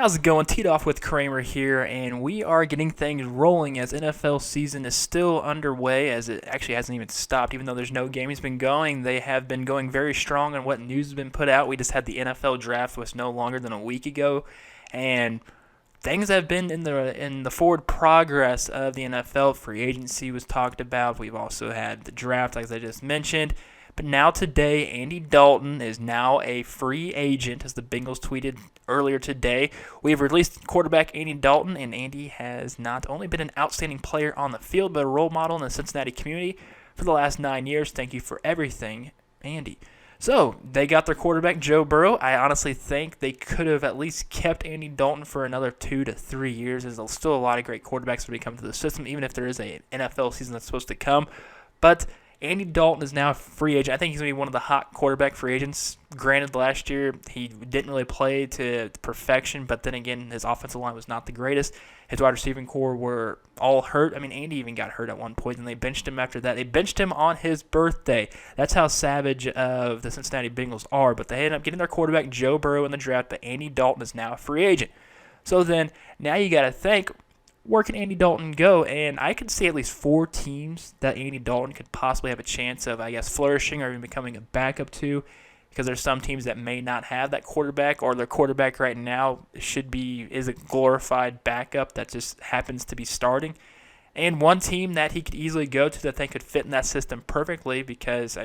How's it going? Teed off with Kramer here, and we are getting things rolling as NFL season is still underway, as it actually hasn't even stopped. Even though there's no games been going, they have been going very strong on what news has been put out. We just had the NFL draft was no longer than a week ago, and things have been in the forward progress of the NFL. Free agency was talked about. We've also had the draft, as I just mentioned. But now today, Andy Dalton is now a free agent, as the Bengals tweeted earlier today. We have released quarterback Andy Dalton, and Andy has not only been an outstanding player on the field, but a role model in the Cincinnati community for the last 9 years. Thank you for everything, Andy. So, they got their quarterback, Joe Burrow. I honestly think they could have at least kept Andy Dalton for another 2 to 3 years. There's still a lot of great quarterbacks when they come to the system, even if there is an NFL season that's supposed to come. But Andy Dalton is now a free agent. I think he's going to be one of the hot quarterback free agents. Granted, last year he didn't really play to perfection, but then again, his offensive line was not the greatest. His wide receiving core were all hurt. I mean, Andy even got hurt at one point, and they benched him after that. They benched him on his birthday. That's how savage of the Cincinnati Bengals are. But they ended up getting their quarterback, Joe Burrow, in the draft, but Andy Dalton is now a free agent. So then, now you got to think, where can Andy Dalton go? And I could see at least 4 teams that Andy Dalton could possibly have a chance of, flourishing or even becoming a backup to, because there's some teams that may not have that quarterback, or their quarterback right now is a glorified backup that just happens to be starting. And one team that he could easily go to that they could fit in that system perfectly, because,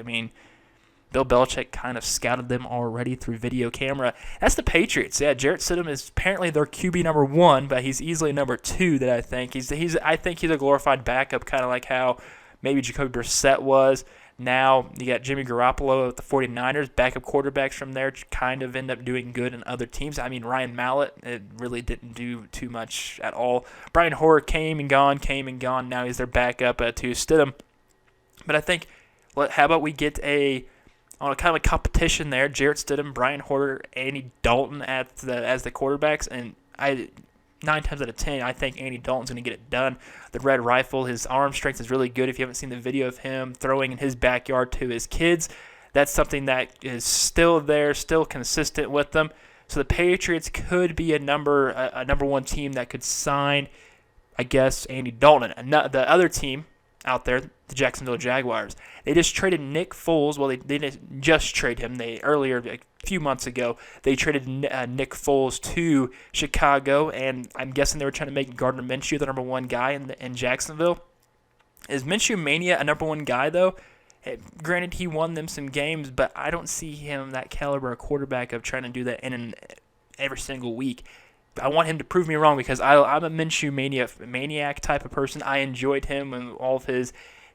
Bill Belichick kind of scouted them already through video camera. That's the Patriots. Yeah, Jarrett Stidham is apparently their QB number 1, but he's easily number 2 that I think. I think he's a glorified backup, kind of like how maybe Jacoby Brissett was. Now you got Jimmy Garoppolo at the 49ers. Backup quarterbacks from there kind of end up doing good in other teams. Ryan Mallett, it really didn't do too much at all. Brian Hoyer came and gone. Now he's their backup to Stidham. But I think, how about we get on a kind of a competition there, Jarrett Stidham, Brian Hoyer, Andy Dalton as the quarterbacks, and 9 times out of 10, I think Andy Dalton's going to get it done. The Red Rifle, his arm strength is really good. If you haven't seen the video of him throwing in his backyard to his kids, that's something that is still there, still consistent with them. So the Patriots could be a number 1 team that could sign, Andy Dalton. And the other team out there, the Jacksonville Jaguars, they just traded Nick Foles. Well, they didn't just trade him. A few months ago, they traded Nick Foles to Chicago, and I'm guessing they were trying to make Gardner Minshew the number 1 guy in Jacksonville. Is Minshew Mania a number 1 guy, though? Granted, he won them some games, but I don't see him that caliber of quarterback of trying to do that in every single week. I want him to prove me wrong, because I'm a Minshew maniac type of person. I enjoyed him and all of his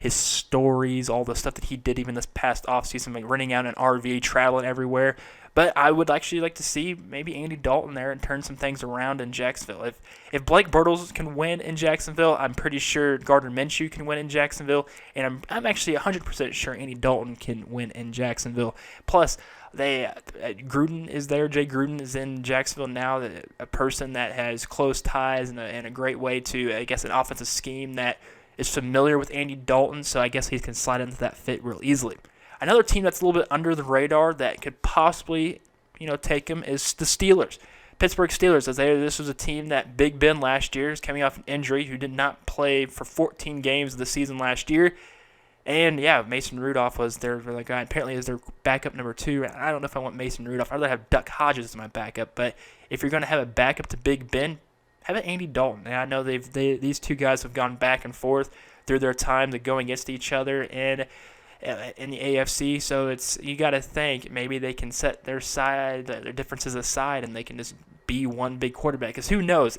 stories, all the stuff that he did even this past offseason, like renting out an RV, traveling everywhere. But I would actually like to see maybe Andy Dalton there and turn some things around in Jacksonville. If Blake Bortles can win in Jacksonville, I'm pretty sure Gardner Minshew can win in Jacksonville, and I'm actually 100% sure Andy Dalton can win in Jacksonville. Plus, Gruden is there. Jay Gruden is in Jacksonville now, a person that has close ties and a great way to, an offensive scheme that is familiar with Andy Dalton, so I guess he can slide into that fit real easily. Another team that's a little bit under the radar that could possibly, take him is the Steelers. Pittsburgh Steelers, this was a team that Big Ben last year is coming off an injury, who did not play for 14 games of the season last year. And, Mason Rudolph was their guy. Apparently is their backup number 2. I don't know if I want Mason Rudolph. I'd rather have Duck Hodges as my backup. But if you're going to have a backup to Big Ben, have it Andy Dalton. And I know these two guys have gone back and forth through their time to going against each other in the AFC. So you got to think maybe they can set their differences aside, and they can just be one big quarterback. Because who knows?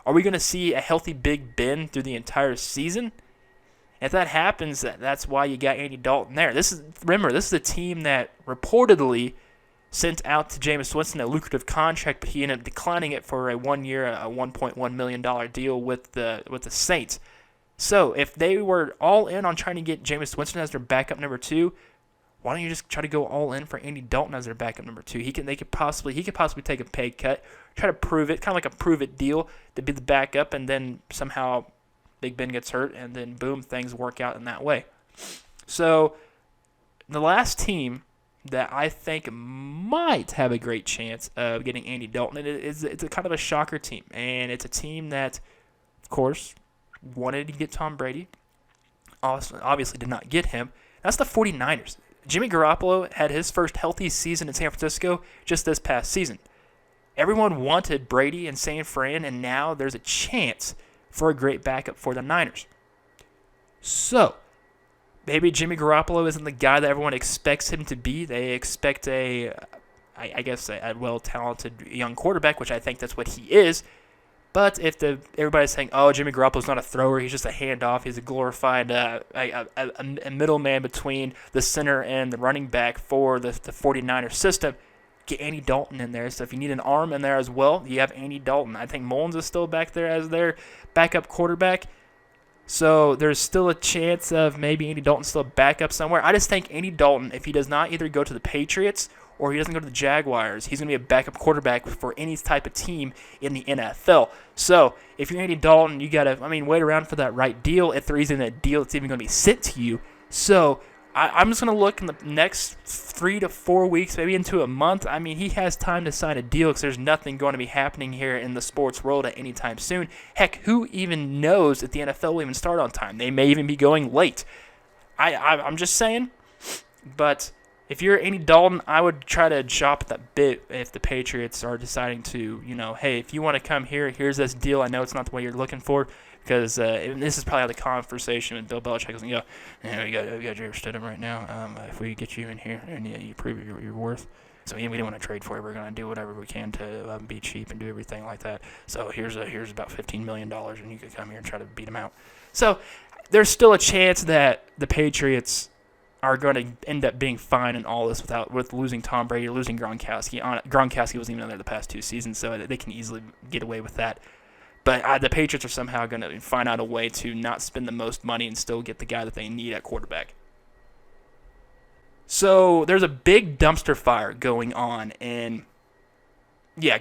Are we going to see a healthy Big Ben through the entire season? If that happens, that's why you got Andy Dalton there. This is a team that reportedly sent out to Jameis Winston a lucrative contract, but he ended up declining it for a 1-year, a $1.1 million deal with the Saints. So if they were all in on trying to get Jameis Winston as their backup number 2, why don't you just try to go all in for Andy Dalton as their backup number 2? He could possibly take a pay cut, try to prove it, kind of like a prove it deal to be the backup, and then somehow Big Ben gets hurt, and then boom, things work out in that way. So the last team that I think might have a great chance of getting Andy Dalton. And it's a kind of a shocker team, and it's a team that, of course, wanted to get Tom Brady. Obviously did not get him. That's the 49ers. Jimmy Garoppolo had his first healthy season in San Francisco just this past season. Everyone wanted Brady and San Fran, and now there's a chance for a great backup for the Niners. So, maybe Jimmy Garoppolo isn't the guy that everyone expects him to be. They expect a well-talented young quarterback, which I think that's what he is. But if everybody's saying, oh, Jimmy Garoppolo's not a thrower, he's just a handoff, he's a glorified a middleman between the center and the running back for the 49ers system, get Andy Dalton in there. So if you need an arm in there as well, you have Andy Dalton. I think Mullins is still back there as their backup quarterback. So there's still a chance of maybe Andy Dalton still back up somewhere. I just think Andy Dalton, if he does not either go to the Patriots or he doesn't go to the Jaguars, he's going to be a backup quarterback for any type of team in the NFL. So if you're Andy Dalton, you got to, wait around for that right deal if there isn't a deal that's even going to be sent to you. So I'm just going to look in the next 3 to 4 weeks, maybe into a month. He has time to sign a deal because there's nothing going to be happening here in the sports world at any time soon. Heck, who even knows if the NFL will even start on time? They may even be going late. I'm just saying. But if you're Andy Dalton, I would try to shop that bit if the Patriots are deciding to, hey, if you want to come here, here's this deal. I know it's not the way you're looking for. Because this is probably how the conversation with Bill Belichick is going to go. Yeah, we got Jared Stidham right now. If we get you in here and you prove your worth. So we don't want to trade for you. We're going to do whatever we can to be cheap and do everything like that. So here's about $15 million, and you could come here and try to beat them out. So there's still a chance that the Patriots are going to end up being fine in all this with losing Tom Brady, losing Gronkowski. Gronkowski wasn't even there the past 2 seasons, so they can easily get away with that. But the Patriots are somehow going to find out a way to not spend the most money and still get the guy that they need at quarterback. So there's a big dumpster fire going on in,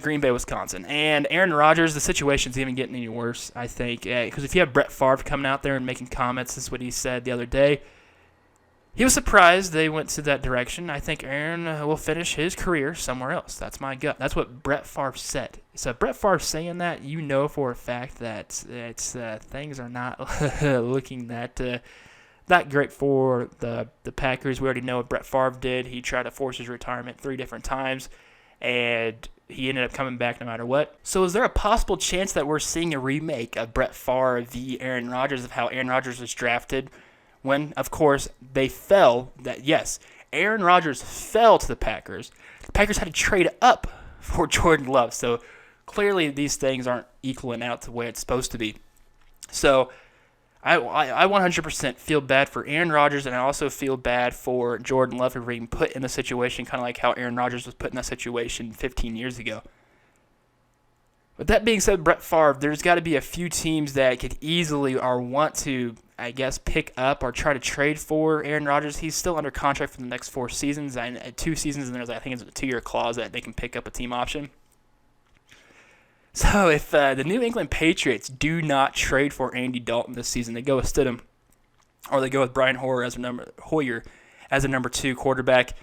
Green Bay, Wisconsin. And Aaron Rodgers, the situation's even getting any worse, I think. Because if you have Brett Favre coming out there and making comments, this is what he said the other day. He was surprised they went to that direction. I think Aaron will finish his career somewhere else. That's my gut. That's what Brett Favre said. So Brett Favre saying that, for a fact that things are not looking that great for the Packers. We already know what Brett Favre did. He tried to force his retirement 3 different times, and he ended up coming back no matter what. So is there a possible chance that we're seeing a remake of Brett Favre v. Aaron Rodgers, of how Aaron Rodgers was drafted? When, of course, they fell, Aaron Rodgers fell to the Packers. The Packers had to trade up for Jordan Love. So clearly these things aren't equaling out to the way it's supposed to be. So I 100% feel bad for Aaron Rodgers, and I also feel bad for Jordan Love for being put in the situation, kind of like how Aaron Rodgers was put in that situation 15 years ago. With that being said, Brett Favre, there's got to be a few teams that could easily or want to, pick up or try to trade for Aaron Rodgers. He's still under contract for the next 4 seasons, 2 seasons, and I think it's a 2-year clause that they can pick up a team option. So if the New England Patriots do not trade for Andy Dalton this season, they go with Stidham, or they go with Brian Hoyer as a number 2 quarterback.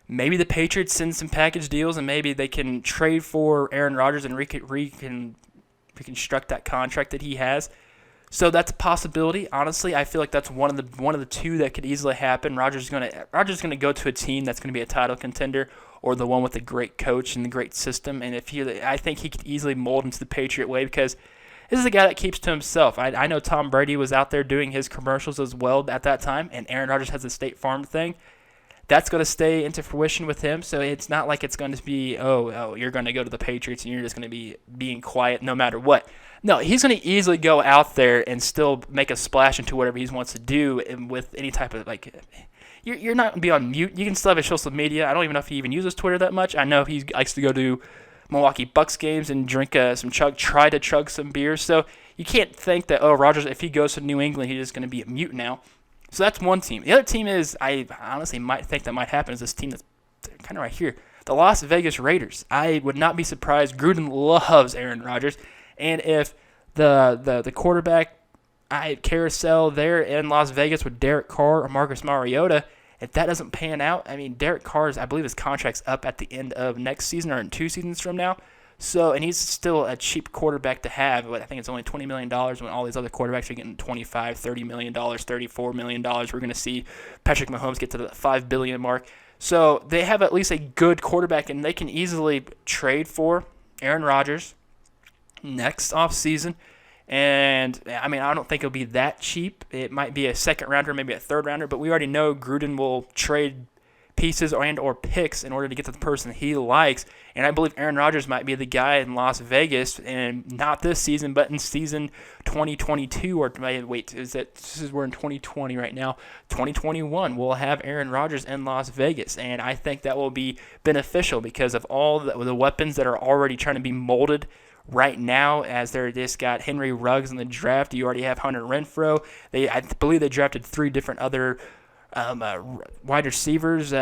Maybe the Patriots send some package deals, and maybe they can trade for Aaron Rodgers and reconstruct that contract that he has. So that's a possibility. Honestly, I feel like that's one of the 2 that could easily happen. Rodgers is going to go to a team that's going to be a title contender, or the one with a great coach and the great system. And I think he could easily mold into the Patriot way, because this is a guy that keeps to himself. I know Tom Brady was out there doing his commercials as well at that time, and Aaron Rodgers has the State Farm thing. That's going to stay into fruition with him, so it's not like it's going to be, you're going to go to the Patriots and you're just going to be being quiet no matter what. No, he's going to easily go out there and still make a splash into whatever he wants to do, and with any type of, you're not going to be on mute. You can still have his social media. I don't even know if he even uses Twitter that much. I know he likes to go to Milwaukee Bucks games and drink try to chug some beer, so you can't think that, Rodgers, if he goes to New England, he's just going to be a mute now. So that's one team. The other team is, I honestly might think that might happen, is this team that's kind of right here, the Las Vegas Raiders. I would not be surprised. Gruden loves Aaron Rodgers, and if the quarterback carousel there in Las Vegas with Derek Carr or Marcus Mariota, If that doesn't pan out, I mean, Derek Carr's, I believe his contract's up at the end of next season or in 2 seasons from now. So, and he's still a cheap quarterback to have. But I think it's only $20 million when all these other quarterbacks are getting $25, $30 million, $34 million. We're going to see Patrick Mahomes get to the $5 billion mark. So they have at least a good quarterback, and they can easily trade for Aaron Rodgers next offseason. And, I mean, I don't think it'll be that cheap. It might be a second rounder, maybe a third rounder, but we already know Gruden will trade pieces or picks in order to get to the person he likes. And I believe Aaron Rodgers might be the guy in Las Vegas, and not this season, but in season 2022. Or wait, we're in 2020 right now. 2021, we'll have Aaron Rodgers in Las Vegas, and I think that will be beneficial because of all the weapons that are already trying to be molded right now, as they're just got Henry Ruggs in the draft. You already have Hunter Renfrow. I believe they drafted 3 different other wide receivers.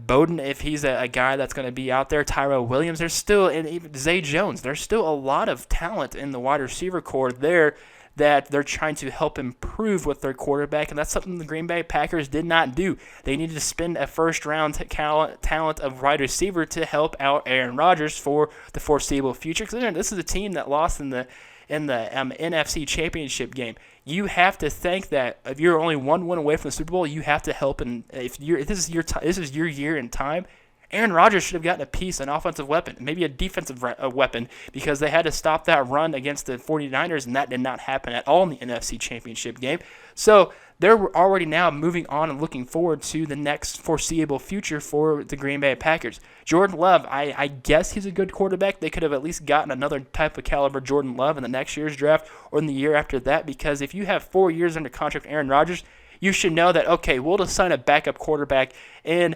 Bowden, if he's a guy that's going to be out there. Tyrell Williams. There's still, and even Zay Jones. There's still a lot of talent in the wide receiver core there that they're trying to help improve with their quarterback, and that's something the Green Bay Packers did not do. They needed to spend a first-round talent of wide receiver to help out Aaron Rodgers for the foreseeable future. Because this is a team that lost in the NFC Championship game. You have to think that if you're only 1 win away from the Super Bowl, you have to help. And if this is your year in time, Aaron Rodgers should have gotten a piece, an offensive weapon, maybe a defensive weapon, because they had to stop that run against the 49ers, and that did not happen at all in the NFC Championship game. So they're already now moving on and looking forward to the next foreseeable future for the Green Bay Packers. Jordan Love, I guess he's a good quarterback. They could have at least gotten another type of caliber Jordan Love in the next year's draft or in the year after that, because if you have 4 years under contract with Aaron Rodgers, you should know that, okay, we'll just sign a backup quarterback in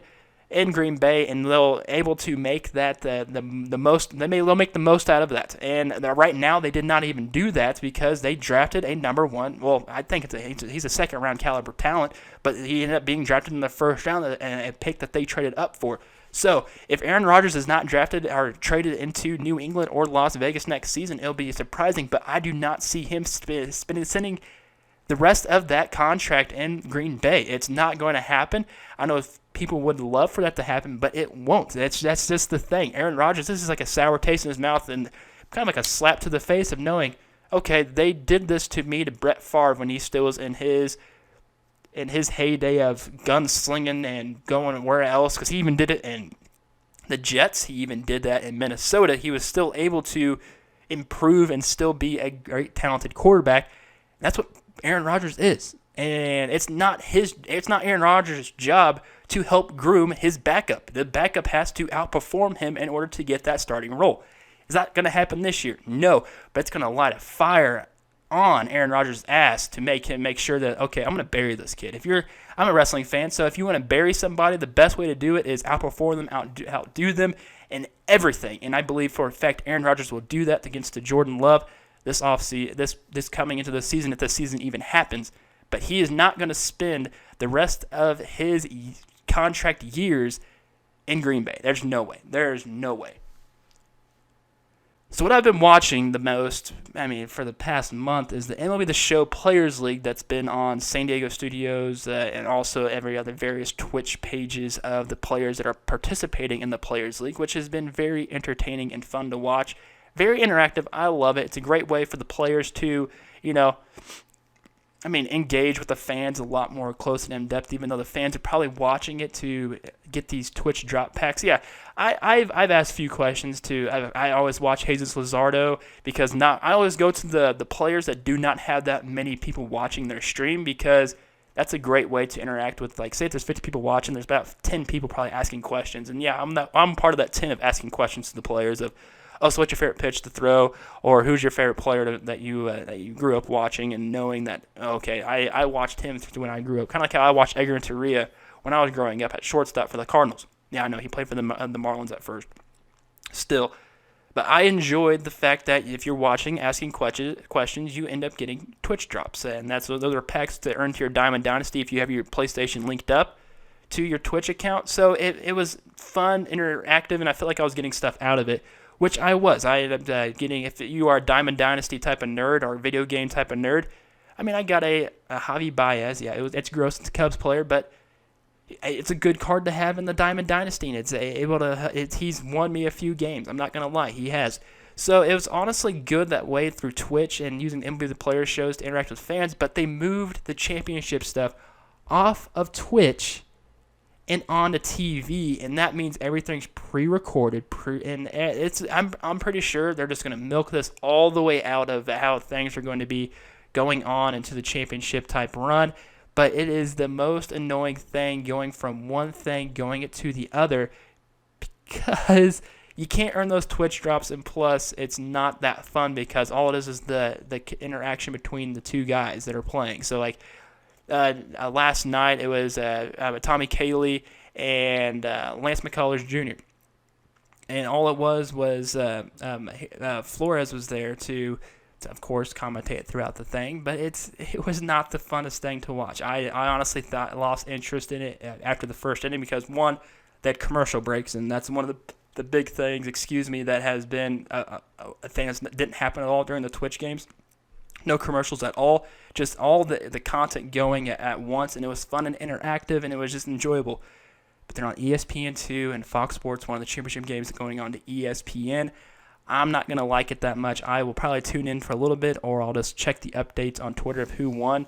Green Bay, and they'll able to make that the most. They'll make the most out of that. And right now, they did not even do that because they drafted a number 1. Well, I think he's a second round caliber talent, but he ended up being drafted in the first round, a pick that they traded up for. So if Aaron Rodgers is not drafted or traded into New England or Las Vegas next season, it'll be surprising. But I do not see him sending the rest of that contract in Green Bay. It's not going to happen. I know people would love for that to happen, but it won't. That's just the thing. Aaron Rodgers, this is like a sour taste in his mouth and kind of like a slap to the face of knowing, okay, they did this to me, to Brett Favre, when he still was in his heyday of gunslinging and going where else, because he even did it in the Jets. He even did that in Minnesota. He was still able to improve and still be a great, talented quarterback. That's what Aaron Rodgers is. And it's not Aaron Rodgers' job to help groom his backup. The backup has to outperform him in order to get that starting role. Is that going to happen this year? No, but it's going to light a fire on Aaron Rodgers' ass to make him make sure that, okay, I'm going to bury this kid. I'm a wrestling fan, so if you want to bury somebody, the best way to do it is outperform them, outdo them in everything. And I believe for a fact Aaron Rodgers will do that against the Jordan Love this offseason, this coming into the season, if the season even happens. But he is not going to spend the rest of his contract years in Green Bay. There's no way. There's no way. So what I've been watching the most, for the past month, is the MLB The Show Players League that's been on San Diego Studios and also every other various Twitch pages of the players that are participating in the Players League, which has been very entertaining and fun to watch. Very interactive. I love it. It's a great way for the players to, engage with the fans a lot more close and in-depth, even though the fans are probably watching it to get these Twitch drop packs. Yeah, I've asked a few questions too. I always watch Jesus Luzardo because I always go to the players that do not have that many people watching their stream, because that's a great way to interact with, say if there's 50 people watching, there's about 10 people probably asking questions. And yeah, I'm part of that 10 of asking questions to the players of, oh, so what's your favorite pitch to throw, or who's your favorite player that you grew up watching, and knowing that, okay, I watched him when I grew up, kind of like how I watched Edgar Renteria when I was growing up at shortstop for the Cardinals. Yeah, I know he played for the Marlins at first. Still, but I enjoyed the fact that if you're watching, asking questions, you end up getting Twitch drops, and those are packs to earn to your Diamond Dynasty if you have your PlayStation linked up to your Twitch account. So it was fun, interactive, and I felt like I was getting stuff out of it, which I was. I ended up getting, if you are a Diamond Dynasty type of nerd or a video game type of nerd, I got a Javi Baez. Yeah, it's gross. It's a Cubs player, but it's a good card to have in the Diamond Dynasty, and he's won me a few games. I'm not going to lie, he has. So it was honestly good that way through Twitch and using MLB The Player shows to interact with fans, but they moved the championship stuff off of Twitch and onto TV, and that means everything's pre-recorded. I'm pretty sure they're just going to milk this all the way out of how things are going to be going on into the championship type run. But it is the most annoying thing going from one thing going it to the other, because you can't earn those Twitch drops, and plus it's not that fun because all it is the interaction between the two guys that are playing. So like last night it was Tommy Caley and Lance McCullers Jr. And all it was Flores was there to of course commentate throughout the thing, but it was not the funnest thing to watch. I honestly lost interest in it after the first inning because, one, they had commercial breaks, and that's one of the big things, that has been a thing that didn't happen at all during the Twitch games. No commercials at all, just all the content going at once, and it was fun and interactive, and it was just enjoyable. But they're on ESPN2 and Fox Sports, one of the championship games going on to ESPN. I'm not going to like it that much. I will probably tune in for a little bit, or I'll just check the updates on Twitter of who won.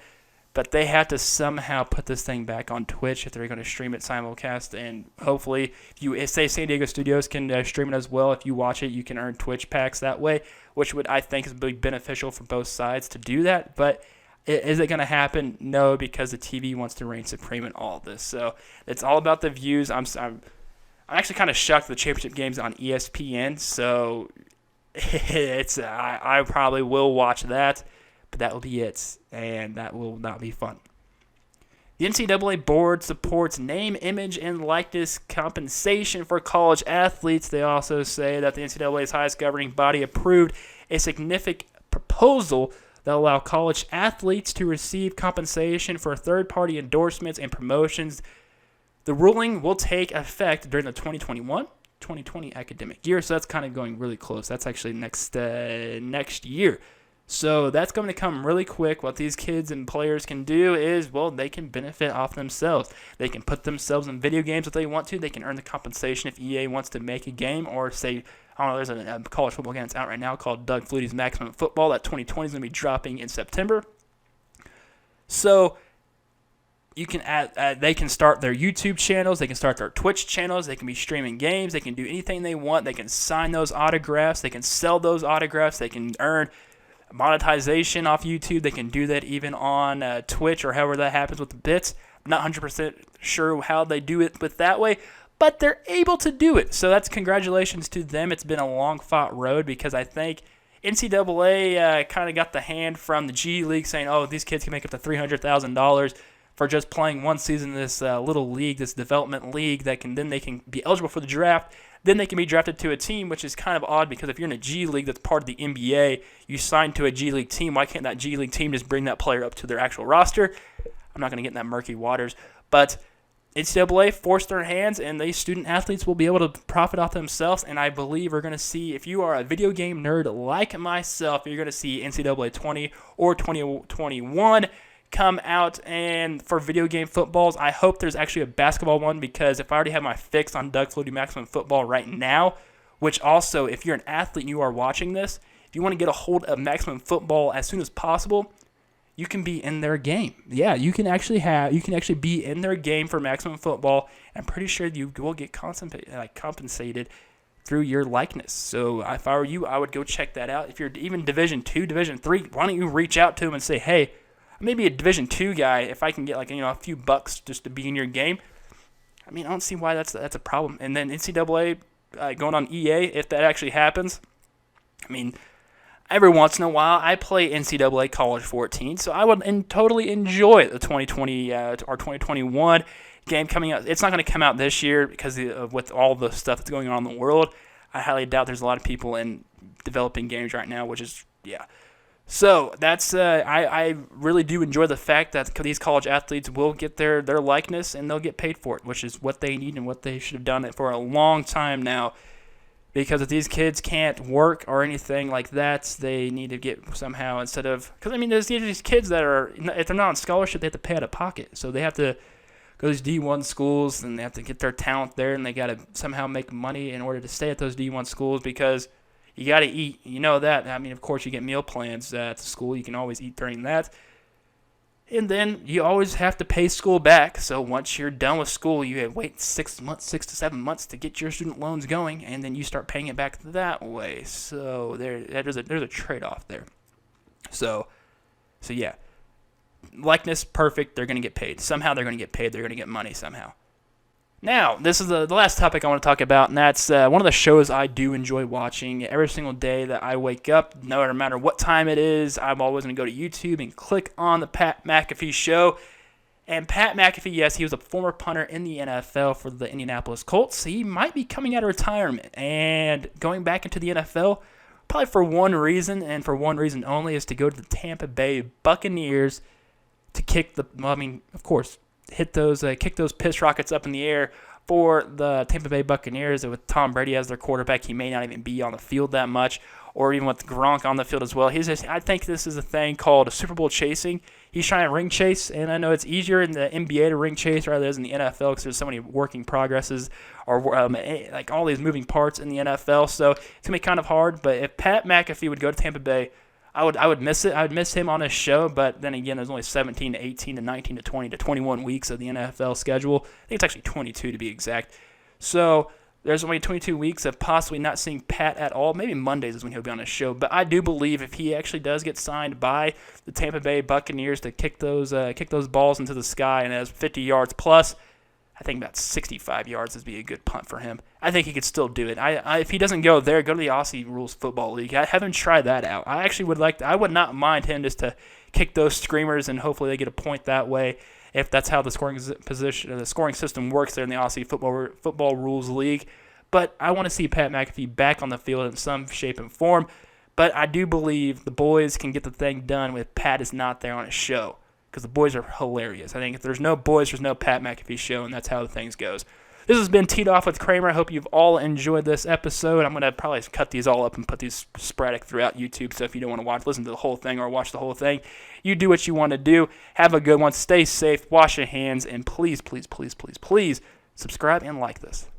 But they have to somehow put this thing back on Twitch if they're going to stream it simulcast. And hopefully, if San Diego Studios can stream it as well, if you watch it, you can earn Twitch packs that way, which I think is really beneficial for both sides to do that. But is it going to happen? No, because the TV wants to reign supreme in all of this. So it's all about the views. I'm actually kind of shocked the championship game's on ESPN, so I probably will watch that, but that will be it, and that will not be fun. The NCAA board supports name, image, and likeness compensation for college athletes. They also say that the NCAA's highest governing body approved a significant proposal that will allow college athletes to receive compensation for third-party endorsements and promotions. The ruling will take effect during the 2021-2020 academic year, so that's kind of going really close. That's actually next year. So that's going to come really quick. What these kids and players can do is, well, they can benefit off themselves. They can put themselves in video games if they want to. They can earn the compensation if EA wants to make a game, or say, I don't know, there's a college football game that's out right now called Doug Flutie's Maximum Football. That 2020 is going to be dropping in September. So you can they can start their YouTube channels, they can start their Twitch channels, they can be streaming games, they can do anything they want, they can sign those autographs, they can sell those autographs, they can earn monetization off YouTube, they can do that even on Twitch or however that happens with the bits. I'm not 100% sure how they do it with that way, but they're able to do it. So that's congratulations to them. It's been a long-fought road because I think NCAA kind of got the hand from the G League saying, oh, these kids can make up to $300,000 for just playing one season in this little league, this development league they can be eligible for the draft. Then they can be drafted to a team, which is kind of odd because if you're in a G League that's part of the NBA, you sign to a G League team. Why can't that G League team just bring that player up to their actual roster? I'm not going to get in that murky waters. But NCAA forced their hands, and these student athletes will be able to profit off themselves. And I believe we're going to see, if you are a video game nerd like myself, you're going to see NCAA 20 or 2021 come out, and for video game footballs, I hope there's actually a basketball one, because if I already have my fix on Doug Flutie Maximum Football right now, which also, if you're an athlete and you are watching this, if you want to get a hold of Maximum Football as soon as possible, you can be in their game. Yeah, you can actually be in their game for Maximum Football. I'm pretty sure you will get compensated through your likeness. So if I were you, I would go check that out. If you're even Division 2, Division 3, why don't you reach out to them and say, hey, maybe a Division 2 guy, if I can get a few bucks just to be in your game. I mean, I don't see why that's a problem. And then NCAA going on EA, if that actually happens. I mean, every once in a while, I play NCAA College 14, so I would totally enjoy the 2020 or 2021 game coming out. It's not going to come out this year because with all the stuff that's going on in the world. I highly doubt there's a lot of people in developing games right now, which is, yeah. So that's I really do enjoy the fact that these college athletes will get their likeness and they'll get paid for it, which is what they need and what they should have done it for a long time now. Because if these kids can't work or anything like that, they need to get somehow because there's these kids that are, if they're not on scholarship, they have to pay out of pocket. So they have to go to these D1 schools, and they have to get their talent there, and they got to somehow make money in order to stay at those D1 schools because you got to eat. You know that. I mean, of course, you get meal plans at the school. You can always eat during that. And then you always have to pay school back. So once you're done with school, you wait 6 to 7 months to get your student loans going, and then you start paying it back that way. So there's a trade-off there. So yeah, likeness perfect. They're going to get paid. Somehow they're going to get paid. They're going to get money somehow. Now, this is the last topic I want to talk about, and that's one of the shows I do enjoy watching every single day that I wake up. No matter what time it is, I'm always going to go to YouTube and click on the Pat McAfee show. And Pat McAfee, yes, he was a former punter in the NFL for the Indianapolis Colts. He might be coming out of retirement and going back into the NFL, probably for one reason, and for one reason only, is to go to the Tampa Bay Buccaneers to kick kick those piss rockets up in the air for the Tampa Bay Buccaneers. With Tom Brady as their quarterback, he may not even be on the field that much, or even with Gronk on the field as well. I think this is a thing called Super Bowl chasing. He's trying to ring chase, and I know it's easier in the NBA to ring chase rather than in the NFL because there's so many working progresses or like all these moving parts in the NFL. So it's going to be kind of hard, but if Pat McAfee would go to Tampa Bay, I would miss it. I would miss him on his show, but then again, there's only 17 to 18 to 19 to 20 to 21 weeks of the NFL schedule. I think it's actually 22 to be exact. So there's only 22 weeks of possibly not seeing Pat at all. Maybe Mondays is when he'll be on his show. But I do believe if he actually does get signed by the Tampa Bay Buccaneers to kick those balls into the sky and has 50 yards plus, I think about 65 yards would be a good punt for him. I think he could still do it. If he doesn't go there, go to the Aussie Rules Football League. I haven't tried that out. I actually I would not mind him just to kick those screamers, and hopefully they get a point that way. If that's how the scoring system works there in the Aussie Football Rules League. But I want to see Pat McAfee back on the field in some shape and form. But I do believe the boys can get the thing done if Pat is not there on his show, because the boys are hilarious. I think if there's no boys, there's no Pat McAfee show, and that's how the things goes. This has been Teed Off with Kramer. I hope you've all enjoyed this episode. I'm going to probably cut these all up and put these sporadic throughout YouTube, so if you don't want to listen to the whole thing or watch the whole thing, you do what you want to do. Have a good one. Stay safe. Wash your hands. And please, please, please, please, please subscribe and like this.